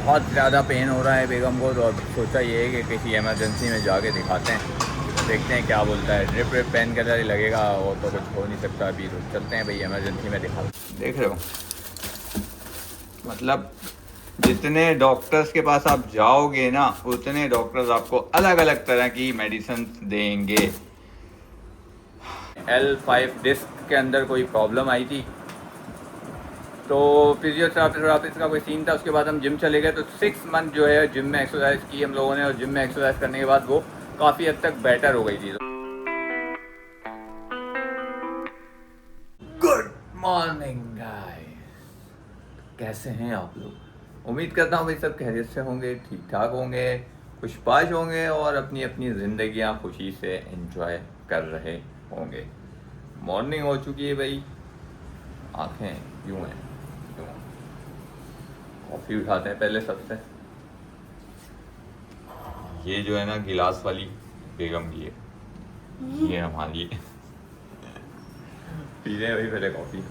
बहुत ज़्यादा पेन हो रहा है बेगम को, तो अब सोचा ये है कि किसी इमरजेंसी में जाके दिखाते हैं, देखते हैं क्या बोलता है। ड्रिप व्रिप पेन किलर ही लगेगा, वो तो कुछ हो नहीं सकता अभी, तो चलते हैं भाई इमरजेंसी में दिखा। देख रहे हो, मतलब जितने डॉक्टर्स के पास आप जाओगे ना, उतने डॉक्टर्स आपको अलग अलग तरह की मेडिसिन देंगे। L5 डिस्क के अंदर कोई प्रॉब्लम आई थी, तो फिजियोथेरापिस्ट का कोई सीन था। उसके बाद हम जिम चले गए, तो 6 मंथ जो है जिम में एक्सरसाइज की हम लोगों ने, और जिम में एक्सरसाइज करने के बाद वो काफ़ी हद तक बेटर हो गई थी। गुड मॉर्निंग गाइस, कैसे हैं आप लोग? उम्मीद करता हूँ भाई सब खैरियत से होंगे, ठीक ठाक होंगे, खुशपाश होंगे और अपनी अपनी ज़िंदगियाँ खुशी से एंजॉय कर रहे होंगे। मॉर्निंग हो चुकी है भाई, आंखें यूँ हैं यूँ। कॉफ़ी उठाते हैं पहले सबसे। ये जो है ना गिलास वाली बेगम की है, ये हमारी है। पी रहे हैं भाई पहले कॉफ़ी।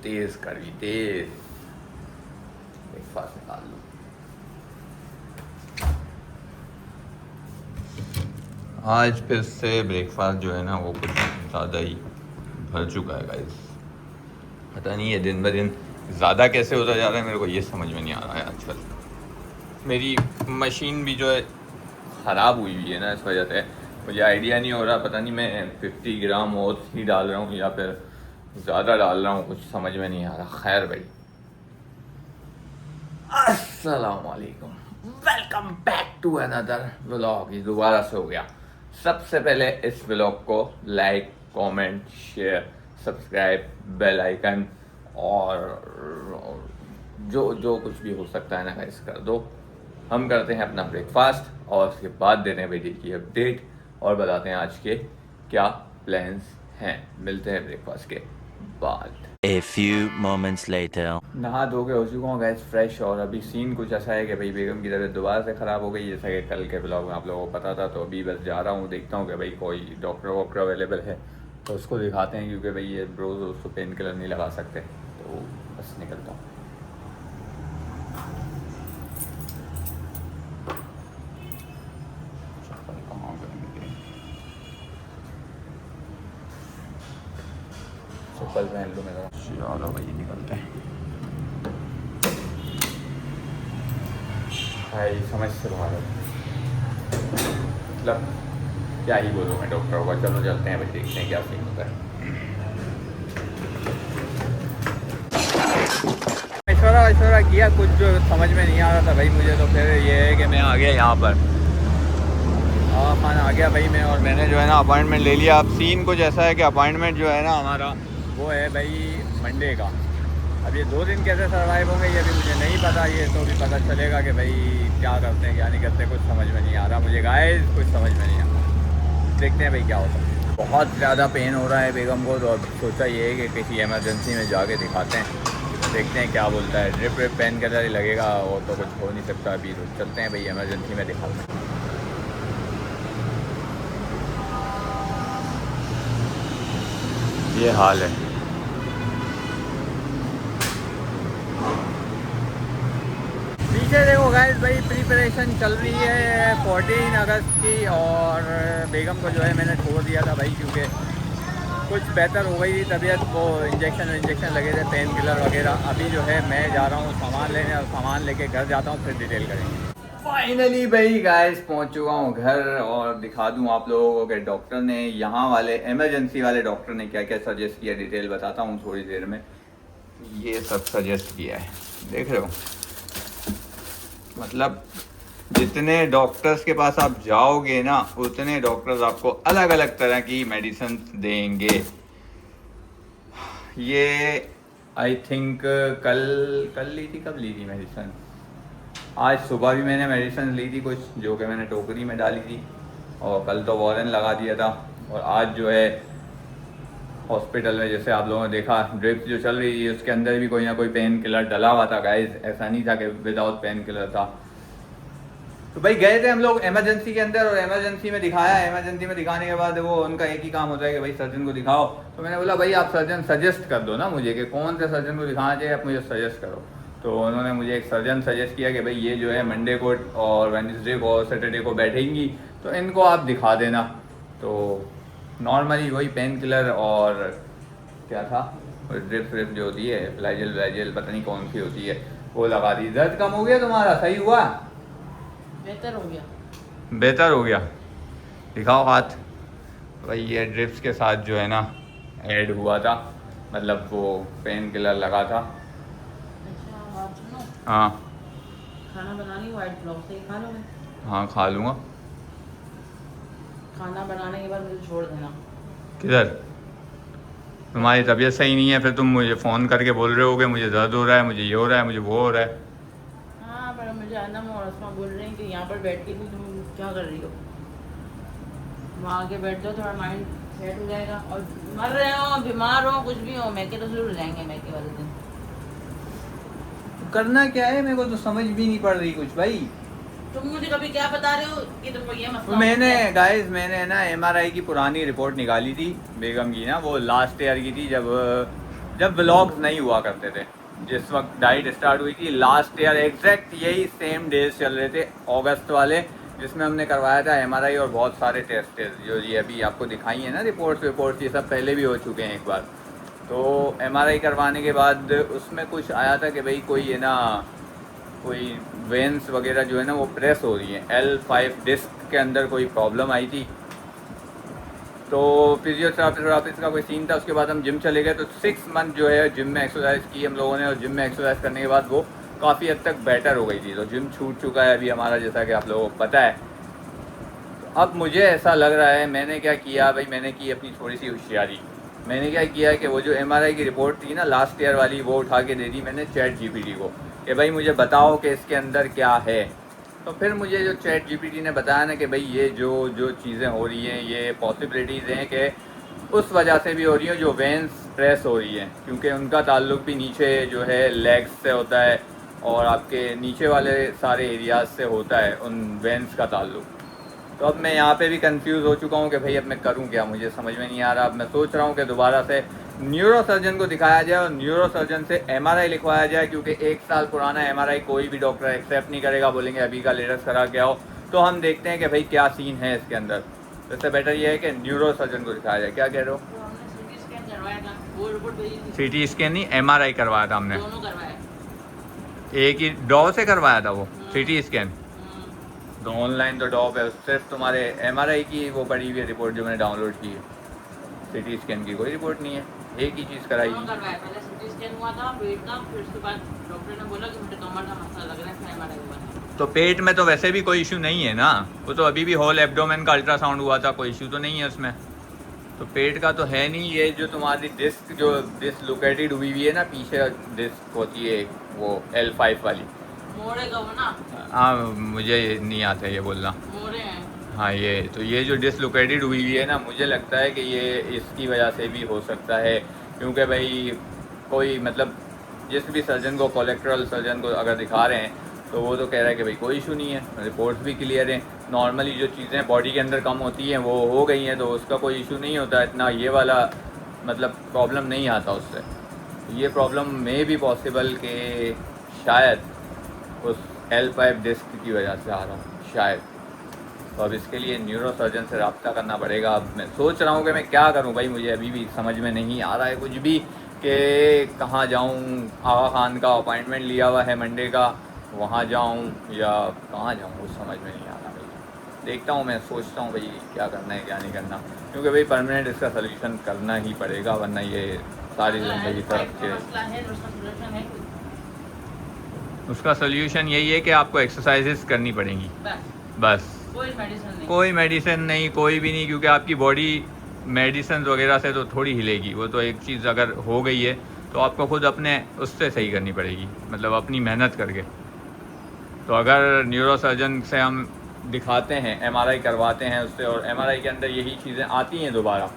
तेज करी तेज, ब्रेकफास्ट निकाल लो। आज फिर से ब्रेकफास्ट जो है ना वो कुछ ज़्यादा ही भर चुका है गाइस। पता नहीं है दिन ब दिन ज़्यादा कैसे होता जा रहा है, मेरे को ये समझ में नहीं आ रहा है आजकल। मेरी मशीन भी जो है ख़राब हुई हुई है ना, इस वजह से मुझे आइडिया नहीं हो रहा। पता नहीं मैं 50 ग्राम और ही डाल रहा हूँ या फिर ज़्यादा डाल रहा हूँ, कुछ समझ में नहीं आ रहा। खैर भाई, अस्सलाम वालेकुम, welcome back to another vlog. ये दोबारा से हो गया। सबसे पहले इस व्लॉग को like, comment, share, subscribe, bell icon और जो जो कुछ भी हो सकता है ना गाइस कर दो। हम करते हैं अपना ब्रेकफास्ट और उसके बाद देते हैं वीडियो की अपडेट और बताते हैं आज के क्या प्लान्स हैं। मिलते हैं ब्रेकफास्ट के बाद। A few moments later. नहा धो के हो चुका हूँ गैस फ्रेश, और अभी सीन कुछ ऐसा है कि भाई बेगम की तबीयत दोबारा से ख़राब हो गई, जैसा कि कल के ब्लॉग में आप लोगों को पता था। तो अभी बस जा रहा हूँ, देखता हूँ कि भाई कोई डॉक्टर वॉक्टर अवेलेबल है तो उसको दिखाते हैं, क्योंकि भाई ये रोज़ उसको पेन किलर नहीं लगा सकते। तो बस निकलता हूँ। चप्पल पहन लो मेरा। चलो भाई निकलते हैं भाई, समझ से बाहर है। मतलब क्या ही बोलूँ मैं डॉक्टर होगा। चलो चलते हैं भाई, देखते हैं क्या सीन होता है। ऐश्वर्या किया कुछ जो समझ में नहीं आ रहा था भाई मुझे, तो फिर ये है कि मैं आ गया यहाँ पर। खाना आ गया भाई मैं, और मैंने जो है ना अपॉइंटमेंट ले लिया। अब सीन कुछ ऐसा है कि अपॉइंटमेंट जो है ना हमारा वो है भाई मंडे का। अब ये 2 दिन कैसे सर्वाइव होंगे ये भी मुझे नहीं पता, ये तो भी पता चलेगा कि भाई क्या करते हैं क्या नहीं करते। कुछ समझ में नहीं आ रहा मुझे गाइस, कुछ समझ में नहीं आ रहा। देखते हैं भाई क्या होता है। बहुत ज़्यादा पेन हो रहा है बेगम को, तो अब सोचा ये है कि किसी इमरजेंसी में जाके दिखाते हैं, देखते हैं क्या बोलता है। ड्रिप व्रिप पेन किलर ही लगेगा, वो तो कुछ हो नहीं सकता अभी, तो चलते हैं भाई इमरजेंसी में दिखाते हैं। ये हाल है। पीछे देखो गाइस भाई, प्रिपरेशन चल रही है 14 अगस्त की, और बेगम को जो है मैंने छोड़ दिया था भाई, क्योंकि कुछ बेहतर हो गई थी तबीयत। वो इंजेक्शन लगे थे पेन किलर वगैरह। अभी जो है मैं जा रहा हूँ सामान लेने, और सामान लेके घर जाता हूँ, फिर डिटेल करेंगे। फाइनली भाई गाइस पहुँच चुका हूँ घर, और दिखा दूँ आप लोगों को कि डॉक्टर ने, यहाँ वाले इमरजेंसी वाले डॉक्टर ने क्या क्या सजेस्ट किया। डिटेल बताता हूँ थोड़ी देर में। ये सब सजेस्ट किया है, देख रहे हो। मतलब जितने डॉक्टर्स के पास आप जाओगे ना, उतने डॉक्टर्स आपको अलग अलग तरह की मेडिसिन देंगे। ये आई थिंक कल कल ली थी, कब ली थी मेडिसिन? आज सुबह भी मैंने मेडिसिन ली थी कुछ, जो कि मैंने टोकरी में डाली थी, और कल तो वॉरेन लगा दिया था। और आज जो है हॉस्पिटल में, जैसे आप लोगों ने देखा ड्रिप्स जो चल रही थी, उसके अंदर भी कोई ना कोई पेन किलर डला हुआ था गाइस। ऐसा नहीं था कि विदाउट पेन किलर था। तो भाई गए थे हम लोग इमरजेंसी के अंदर और इमरजेंसी में दिखाया। इमरजेंसी में दिखाने के बाद वो उनका एक ही काम होता है कि भाई सर्जन को दिखाओ। तो मैंने बोला भाई आप सर्जन सजेस्ट कर दो ना मुझे कि कौन से सर्जन को दिखाना चाहिए, आप मुझे सजेस्ट करो। तो उन्होंने मुझे एक सर्जन सजेस्ट किया कि भाई ये जो है मंडे को और वेडनेसडे को और सैटरडे को बैठेंगी, तो इनको आप दिखा देना। तो नॉर्मली वही पेन किलर और क्या था ड्रिप व्रिप जो होती है फ्लाइजेल व्लाइजेल पता नहीं कौन सी होती है वो लगा दी। दर्द कम हो गया तुम्हारा, सही हुआ, बेहतर हो गया। बेहतर हो गया? दिखाओ हाथ। भाई ये ड्रिप्स के साथ जो है ना ऐड हुआ था, मतलब वो पेन किलर लगा था। अच्छा बात सुनो, हाँ खाना बनानी व्हाइट फ्लॉक से ही खा लोगे? हाँ खा लूँगा। खाना बनाने के बाद मुझे छोड़ देना। किधर? तुम्हारी तबीयत सही नहीं है, फिर तुम मुझे फ़ोन करके बोल रहे हो कि मुझे दर्द हो रहा है, मुझे ये हो रहा है, मुझे वो हो रहा है। हाँ पर मुझे अनम और उसमा बोल रहे हैं कि यहाँ पर बैठ के भी तुम क्या कर रही हो, वहाँ आके बैठ जाओ, थोड़ा माइंड सेट हो जाएगा। और मर रहे हो, बीमार हो, कुछ भी हो, मैके तो जरूर जाएंगे मैके वाले दिन। करना क्या है मेरे को तो समझ भी नहीं पड़ रही कुछ भाई। तुम मुझे कभी क्या बता रहे हो कि तुमको ये मसला मैंने हो गया? गाइस मैंने ना एमआरआई की पुरानी रिपोर्ट निकाली थी बेगम की ना, वो लास्ट ईयर की थी जब व्लॉग्स नहीं हुआ करते थे, जिस वक्त डाइट स्टार्ट हुई थी लास्ट ईयर एग्जैक्ट यही सेम डेज चल रहे थे अगस्त वाले, जिसमें हमने करवाया था एमआरआई और बहुत सारे टेस्ट जो ये अभी आपको दिखाई है ना रिपोर्ट्स ये सब पहले भी हो चुके हैं एक बार। तो एमआरआई करवाने के बाद उसमें कुछ आया था कि भाई कोई है ना कोई वेंस वगैरह जो है ना वो प्रेस हो रही है, L5 डिस्क के अंदर कोई प्रॉब्लम आई थी। तो फिजियोथेरापिस्ट का कोई सीन था। उसके बाद हम जिम चले गए, तो 6 मंथ जो है जिम में एक्सरसाइज की हम लोगों ने, और जिम में एक्सरसाइज करने के बाद वो काफ़ी हद तक बेटर हो गई थी। तो जिम छूट चुका है अभी हमारा, जैसा कि आप लोगों को पता है। तो अब मुझे ऐसा लग रहा है, मैंने क्या किया भाई, मैंने की अपनी थोड़ी सी होशियारी। मैंने क्या किया कि वो जो एमआरआई की रिपोर्ट थी ना लास्ट ईयर वाली, वो उठा के दे दी मैंने ChatGPT को कि भाई मुझे बताओ कि इसके अंदर क्या है। तो फिर मुझे जो ChatGPT ने बताया ना कि भाई ये जो चीज़ें हो रही हैं ये पॉसिबिलिटीज़ हैं कि उस वजह से भी हो रही हैं जो वेंस प्रेस हो रही हैं, क्योंकि उनका ताल्लुक भी नीचे जो है लेग्स से होता है और आपके नीचे वाले सारे एरियाज से होता है उन वेंस का ताल्लुक। तो अब मैं यहाँ पे भी कंफ्यूज हो चुका हूँ कि भाई अब मैं करूँ क्या, मुझे समझ में नहीं आ रहा। अब मैं सोच रहा हूँ कि दोबारा से न्यूरो सर्जन को दिखाया जाए और न्यूरो सर्जन से एमआरआई लिखवाया जाए, क्योंकि 1 साल पुराना एमआरआई कोई भी डॉक्टर एक्सेप्ट नहीं करेगा, बोलेंगे अभी का लेटेस्ट करा के आओ। तो हम देखते हैं कि भाई क्या सीन है इसके अंदर। तो इससे बेटर ये है कि न्यूरो सर्जन को दिखाया जाए। क्या कह रहे हो? तो हमने सीटी स्कैन करवाया था, वो रिपोर्ट भेजी थी। सीटी स्कैन नहीं, एमआरआई करवाया था हमने। दोनों करवाया। एक ही डॉ से करवाया था वो सीटी स्कैन। हम्म। तो ऑनलाइन तो डॉ पे सिर्फ तुम्हारे एमआरआई की वो पड़ी हुई है रिपोर्ट जो मैंने डाउनलोड की है, सीटी स्कैन की कोई रिपोर्ट नहीं है, एक ही चीज़ कराई दोनों है। करवाया, पहले सीटी स्कैन हुआ था पेट का, फिर उसके बाद डॉक्टर ने बोला कि मुझे कमर का मसला लग रहा है, फिर एमआरआई हुआ था। तो पेट में तो वैसे भी कोई इशू नहीं है ना, वो तो अभी भी होल एब्डोमेन का अल्ट्रासाउंड हुआ था, कोई इशू तो नहीं है उसमें। तो पेट का तो है नहीं। ये जो तुम्हारी डिस्क जो डिसलोकेटेड हुई हुई है ना, पीछे डिस्क होती है वो L5 वाली। मोड़े का वो ना, हाँ मुझे नहीं आता ये बोलना। मोड़े हैं। हाँ ये जो डिसलोकेटेड हुई हुई है ना, मुझे लगता है कि ये इसकी वजह से भी हो सकता है, क्योंकि भाई कोई मतलब जिस भी सर्जन को, कोलेक्ट्रल सर्जन को अगर दिखा रहे हैं तो वो तो कह रहा है कि भाई कोई इशू नहीं है, रिपोर्ट्स भी क्लियर हैं, नॉर्मली जो चीज़ें बॉडी के अंदर कम होती हैं वो हो गई हैं, तो उसका कोई इशू नहीं होता इतना, ये वाला मतलब प्रॉब्लम नहीं आता उससे। ये प्रॉब्लम में भी पॉसिबल कि शायद उस L5 डिस्क की वजह से आ रहा हूँ शायद। तो अब इसके लिए न्यूरो सर्जन से रब्ता करना पड़ेगा। अब मैं सोच रहा हूँ कि मैं क्या करूँ भाई, मुझे अभी भी समझ में नहीं आ रहा है कुछ भी कि कहाँ जाऊँ। आगा खान का अपॉइंटमेंट लिया हुआ है मंडे का, वहाँ जाऊँ या कहाँ जाऊँ वो समझ में नहीं आ रहा भाई। देखता हूँ, मैं सोचता हूँ भाई क्या करना है क्या नहीं करना, क्योंकि भाई परमानेंट इसका सलूशन करना ही पड़ेगा, वरना ये सारी ज़िंदगी तरफ के। मसला है तो उसका सलूशन है कोई? उसका सलूशन यही है कि आपको एक्सरसाइजेस करनी पड़ेंगी बस, कोई मेडिसिन नहीं। कोई मेडिसिन नहीं, कोई भी नहीं, क्योंकि आपकी बॉडी मेडिसिन वगैरह से तो थोड़ी हिलेगी। वो तो एक चीज़ अगर हो गई है तो आपको खुद अपने उससे सही करनी पड़ेगी, मतलब अपनी मेहनत करके। तो अगर न्यूरो सर्जन से हम दिखाते हैं, एमआरआई करवाते हैं उससे, और एमआरआई के अंदर यही चीज़ें आती हैं दोबारा,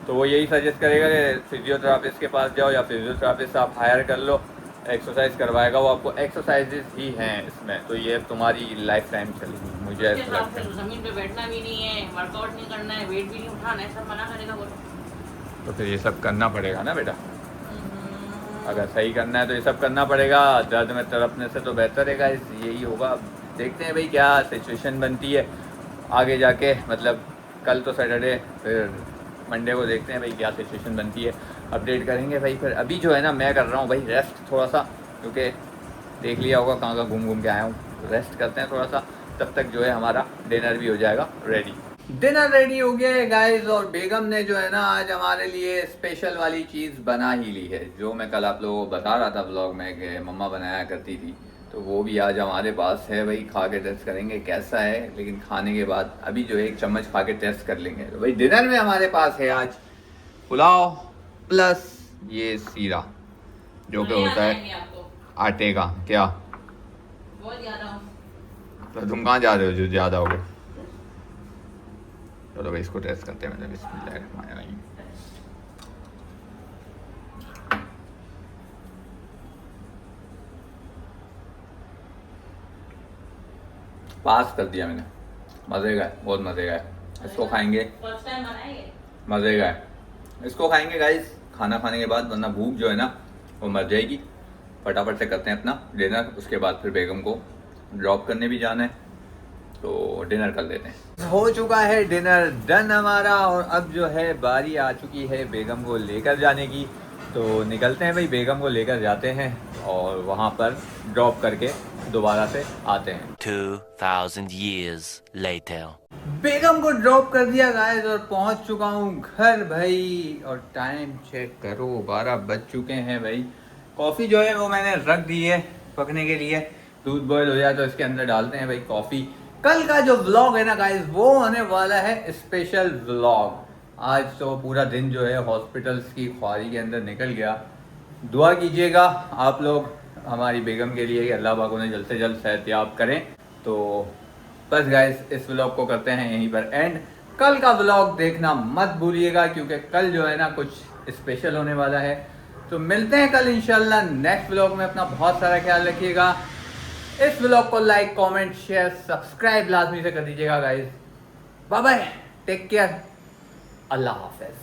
तो वो यही सजेस्ट करेगा कि फिजियोथेरापिस्ट के पास जाओ या फिजियोथेरापिस्ट आप हायर कर लो, एक्सरसाइज करवाएगा, वो आपको एक्सरसाइजेज ही हैं इसमें, तो ये तुम्हारी लाइफ टाइम चलेगी, मुझे उसके ऐसा हिसाब लगता से है। जमीन पे बैठना भी नहीं है, वर्कआउट नहीं करना है, वेट भी नहीं उठाना है, सब मना करेगा बोलो। तो फिर ये सब करना पड़ेगा ना बेटा, अगर सही करना है तो ये सब करना पड़ेगा। दर्द में तड़पने से तो बेहतर है गाइस, यही होगा। देखते हैं भाई क्या सिचुएशन बनती है आगे जाके, मतलब कल तो सैटरडे, फिर मंडे को देखते हैं भाई क्या सिचुएशन बनती है, अपडेट करेंगे भाई। फिर अभी जो है ना मैं कर रहा हूँ भाई रेस्ट थोड़ा सा, क्योंकि देख लिया होगा कहाँ कहाँ घूम घूम के आया हूँ, रेस्ट करते हैं थोड़ा सा, तब तक जो है हमारा डिनर भी हो जाएगा रेडी। डिनर रेडी हो गया है गाइस, और बेगम ने जो है ना आज हमारे लिए स्पेशल वाली चीज़ बना ही ली है, जो मैं कल आप लोगों को बता रहा था ब्लॉग में कि मम्मा बनाया करती थी, तो वो भी आज हमारे पास है भाई। खा के टेस्ट करेंगे कैसा है, लेकिन खाने के बाद अभी जो है एक चम्मच खा के टेस्ट कर लेंगे। तो भाई डिनर में हमारे पास है आज पुलाव प्लस ये सीरा, जो कि होता है आपको आटे का। क्या बहुत ज्यादा हूँ। तो तुम कहाँ जा रहे हो जो ज़्यादा हो गए? चलो भाई इसको टेस्ट करते हैं, मैंने बिस्मिल्लाहिर्रहमानिर्रहीम। पास कर दिया मैंने, मज़े का है, बहुत मज़े का है। इसको खाएंगे, फर्स्ट टाइम बनाएंगे। मज़े का है, इसको खाएंगे गाइस खाना खाने के बाद, वरना भूख जो है ना वो मर जाएगी। फटाफट से करते हैं अपना डिनर, उसके बाद फिर बेगम को ड्रॉप करने भी जाना है, तो डिनर कर लेते हैं। हो चुका है डिनर डन हमारा, और अब जो है बारी आ चुकी है बेगम को लेकर जाने की, तो निकलते हैं भाई, बेगम को लेकर जाते हैं और वहाँ पर ड्रॉप करके दोबारा से आते हैं। 2000 years later. बेगम को ड्रॉप कर दिया गाइस, और पहुँच चुका हूँ घर भाई, और टाइम चेक करो 12 बज चुके हैं भाई। कॉफ़ी जो है वो मैंने रख दी है पकने के लिए, दूध बॉयल हो जाए तो इसके अंदर डालते हैं भाई कॉफ़ी। कल का जो व्लॉग है ना गाइस वो होने वाला है स्पेशल व्लॉग। आज तो पूरा दिन जो है हॉस्पिटल्स की ख्वारी के अंदर निकल गया। दुआ कीजिएगा आप लोग हमारी बेगम के लिए कि अल्लाह पाक उन्हें जल्द से जल्द सेहतयाब करें। तो बस गाइस इस व्लॉग को करते हैं यहीं पर एंड। कल का व्लॉग देखना मत भूलिएगा, क्योंकि कल जो है ना कुछ स्पेशल होने वाला है। तो मिलते हैं कल इंशाल्लाह नेक्स्ट व्लॉग में। अपना बहुत सारा ख्याल रखिएगा। इस व्लॉग को लाइक कमेंट शेयर सब्सक्राइब लाजमी से कर दीजिएगा guys. Bye bye, take care, अल्लाह हाफिज।